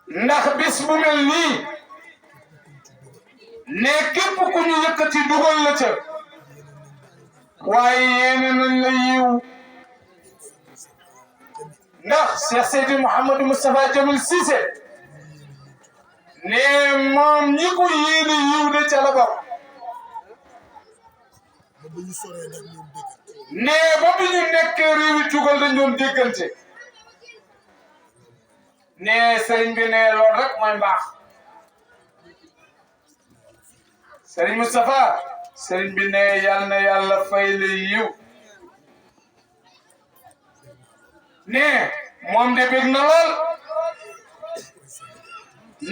ndax bis bu mel nii ne képp ku ñu yëkkati dugal la ca waaye yéene nañ la yiw ndax Cheikh Seydi Mouhamadou Moustapha Jamil Cissé ne moom ñi ko yéene yiw de ca la bokk ne ba bi ñu nekkee réewi tugal dañ doon déggante ne sëriñ bi ne loolu rek mooy mbaax sëriñ Moustapha sëriñ bi ne yal na yàlla fay la yiw ne moom de bég na lool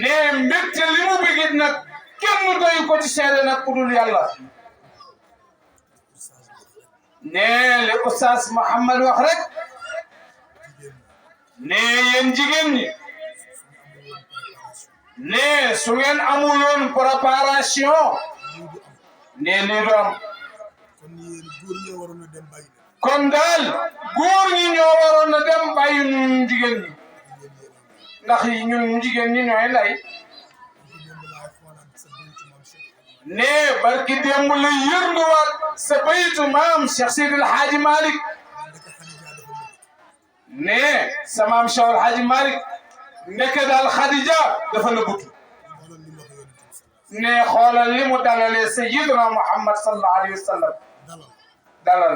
ne mbégte li mu bégit nag kenn doy ko ci seede nag ku dul yàlla ne li Oustaz Mouhammad wax rek ne yéen jigéen ñi ne su ngeen amuloon préparation ne lii du am kon daal góor ñi ñoo waroon a dem bàyyi ñun jigéen ñi ndax ñun jigéen ñi ñooy lay ne barki démb la yërnduwaat sa baytu maam Cheikh Seydil Hadji Malick ne sa maam Cheikh El Hadji Malick nekk daal Khadija dafa la butu ne xoolal li mu dalalee Sayyidina Muhammad sallallahu alayhi wa sallam dalal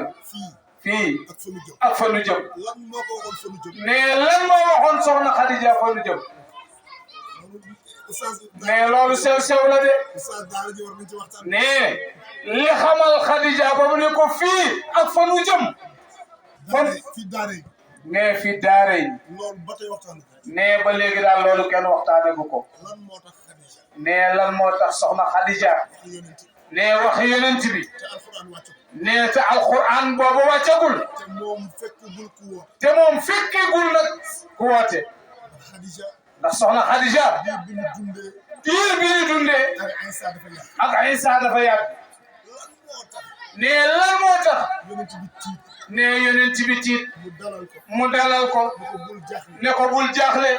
fii ak fa nu jëm ne lan moo waxoon soxna Khadija fa nu jëm ne loolu sew la de ne li xamal Khadija ba mu ne ko fii ak fa nu jëm ne fi daare yi ne ba léegi daal loolu kenn waxtaane gu ko ne lan moo tax soxna Khadija ne wax yonent bi ne te alquran boobu wàccagul te moom fekkegul nag ku woote ndax soxna Khadija diir bi ñu dundee ak Isa dafa yàgg ne lan moo tax ne yonent bi tiit mu dalal ko ne ko bul jaaxle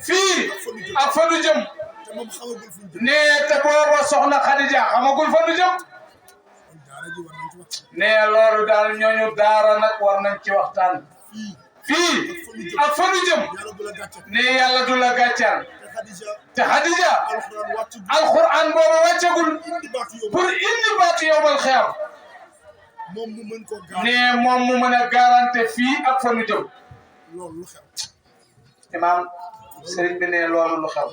fii ak fa nu jëm ne te booba soxna Khadija xamagul fa nu jëm ne loolu daal ñooñu daara nag war nañ ci waxtaan fii ak fa nu jëm ne yàlla du la gàccal te Khadija alquran booba wàccagul pour indi baatu yowmal xiyam ne moom mu mën a garanté fii ak fa nu jëm imaam sëriñ bi ne loolu lu xew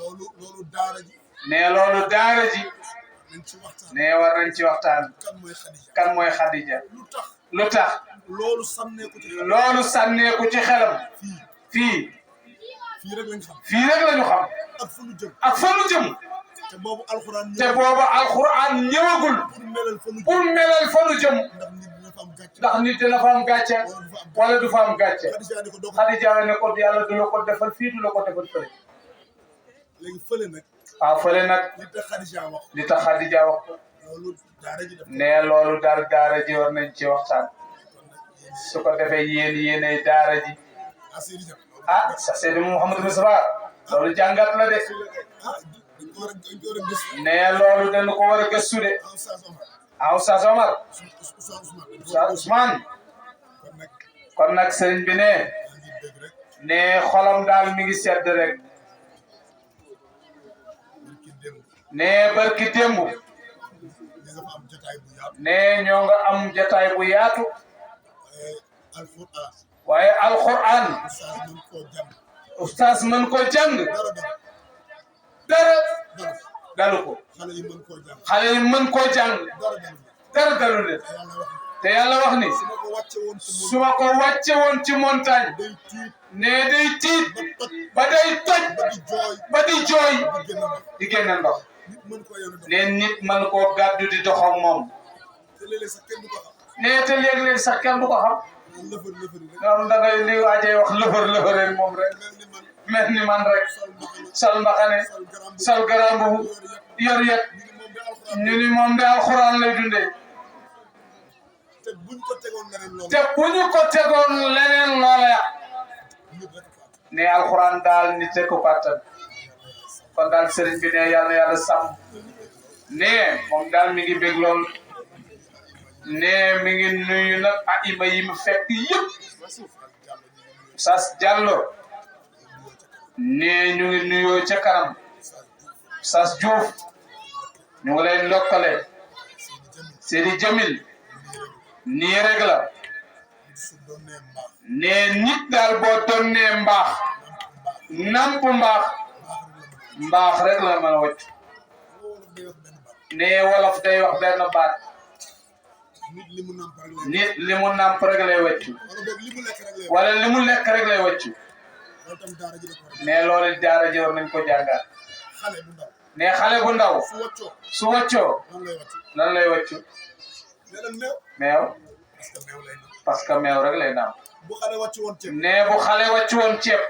ne loolu daara ji ne war nañ ci waxtaan kan mooy Khadija lu tax loolu sànneeku ci xelam fii rek lañu xam ak fa nu jëm te boobu alquran ñëwagul pour melal fa nu jëm ndax nit dina fa am gàcce wala du fa am gàcce Khadija ne ko yàlla du la ko defal fii du la ko defal fële waaw fële nag li tax Khadija wax ko ne loolu daal daara ji war nañ ci waxtaan su ko defee yéenay daara ji ah Cheikh Seydi Mouhamadou Moustapha loolu jàngat la de ne loolu dañ ko war a gëstu de ah Oustaz Omar Oustaz Ousmane kon nag sëriñ bi ne xolam daal mi ngi sedd rek ne barki démb ne ñoo nga am jotaay bu yaatu waaye alquran Oustaz mën ko jàng dara dalu ko xale yi mën koo jàng dara dalu leen te yàlla wax ni su ma ko wàcce woon ci montagne ne day tiit ba day toj ba di jooy di génne ndox ne nit mën koo gàddu di dox ak moom ne te léeg-léeg sax kenn du ko xam ñoom da ngay li waajee wax lëfër moom rek mel ni man rek sol mbaxane sol garambu yor yet ñu ni moom de alxuraan lay dundee te bu ñu ko tegoon leneen loola ne alxuraan daal nit ko kàttan kon daal sëriñ bi ne yàlla na yàlla sàmm ne moom daal mi ngi bég lool ne mi ngi nuyu nag aima yi mu fekk yëpp Oustaz Diallo ne ñu ngi nuyoo ca kanam Oustaz Diouf ñu ngi lay ndokkale Seydi Jamil nii rek la ne nit daal boo donnee mbaax namp mbaax rek la mën a wacc ne wolof day wax benn baat nit li mu namp rek lay waccu wala li mu lekk rek lay waccu ne loolu daara ji war nañ ko jàngaat ne xale bu ndaw su waccoo lan lay waccu meew parce que meew rek lay naan ne bu xale wàccu woon ceeb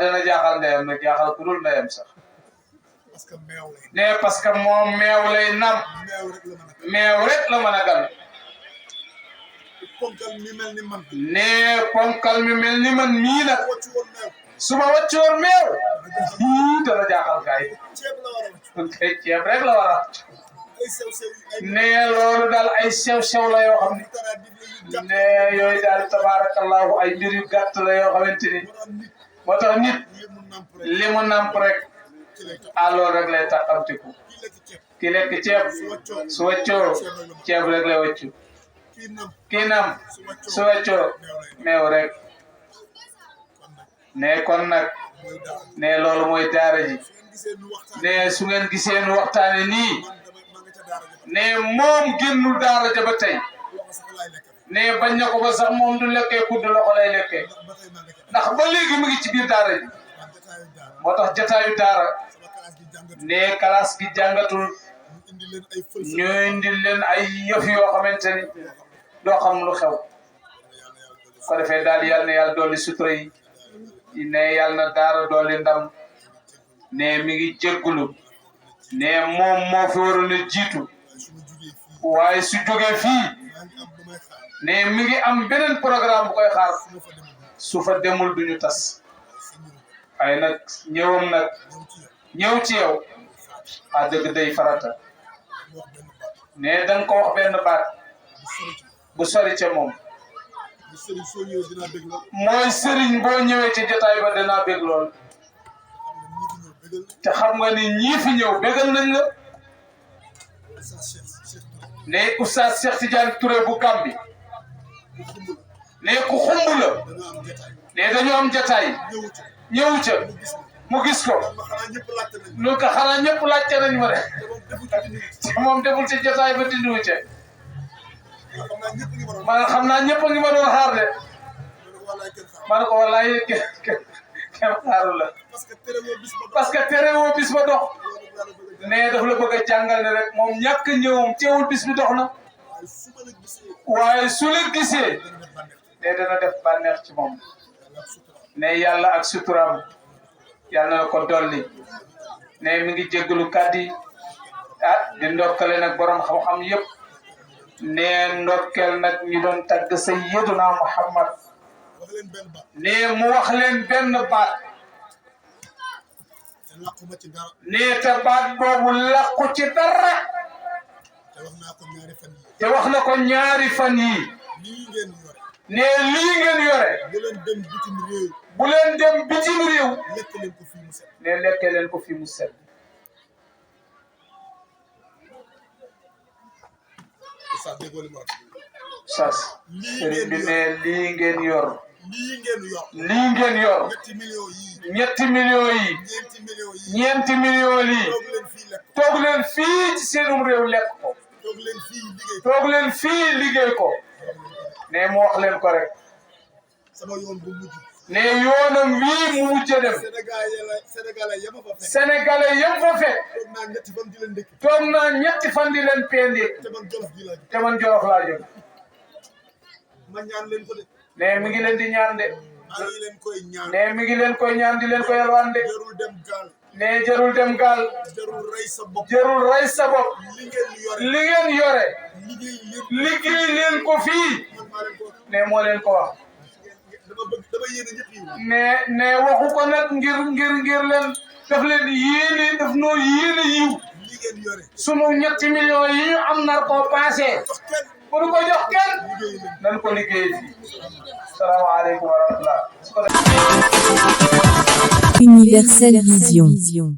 dana jaaxal ndeyam nag jaaxal ku dul ndeyam sax ne parce que moom meew lay nam meew rek la mën a gan ne ponkal mi mel ni man mii nag su ma wàccu woon meew dana jaaxal kay kay ceeb rek la war a ne loolu daal ay sew la yoo xam ne ne yooyu daal tabarakallahu ay mbir yu gàtt la yoo xamante ni moo tax nit li mu namp rek loolu rek lay taxamtiku ki lekk ceeb su wàccoo ceeb rek lay wàccu kii nam su wàccoo meew rek ne kon nag ne loolu mooy daara ji ne su ngeen gisee nu waxtaane nii ne moom génnul daara ja ba tey ne bañ na ko ba sax moom du lekkee kudd loxo lay lekkee ndax ba léegi mu ngi ci biir daara ji moo tax jataayu daara ne classe gi jàngatul ñu indil leen ay yëf yoo xamante ni doo xam lu xew ko defee daal yàlla na yàlla dolli sutura yi ne yàlla na daara dolli ndam ne mi ngi jéggulu ne moom moo fi waroon a jiitu waaye su jógee fii ne mi ngi am beneen programme bu koy xaar su fa demul duñu tas ay nag ñëwam nag ñëw ci yow dëgg day farata ne danga ko wax benn baat bu sori ca moom mooy sëriñ boo ñëwee ci jotaay ba dinaa bég lool te xam nga ni ñii fi ñëw bégal nañ la ne Oustaz Cheikh Tidiane Touré bu Gambi ne ku xumb la ne dañoo am jotaay ñëwu ca mu gis ko lu ko xanaa ñëpp laajte nañ ma de moom deful ci jotaay ba dindiwu ca man xam naa ñëpp a ngi ma doon xaar de ma ne ko wallaay kenn xaaru la parce que terewoo bis ba dox ne daf la bëgg a jàngal ne rek moom ñàkk ñëwum teewul bis bi dox na waaye su la gisee ne dana def bànneex ci moom ne yàlla ak suturaam yàlla na ko dolli ne mi ngi jéggalu kàddu yi di ndokkale nag borom xam-xam yëpp ne ndokkel nag ñu doon tagg sayyiduna Muhammad ne mu wax leen benn baat ne te baat boobu làqu ci dara te wax na ko ñaari fan yi ne lii ngeen yore bu leen dem bitim réew ne lekke leen ko fi mu set sas sëriñ bi ne lii ngeen yor ñetti millions yi ñeenti millions yi toog leen fii ci seenum réew lekk ko toog leen fii liggéey ko ne mu wax leen ko rek ne yoonam wii mu mujj dem sénégalais yam fa fekk toog naa ñetti fan di leen pendi te man Jolof laa jóg ne mi ngi leen di ñaan de ne mi ngi leen koy ñaan di leen ko yalwaan de ne jarul dem gaal jarul rey sa bopp li ngeen yore liggéey leen ko fii ne moo leen ko wax ne waxu ko nag ngir leen daf leen yéene daf noo yéene yiw sunu 3 millions yi ñu am nar koo passé bu ñu ko jox kenn nañ ko liggéey fii salaamaaleykum wa rahmatulah. Universel Vision.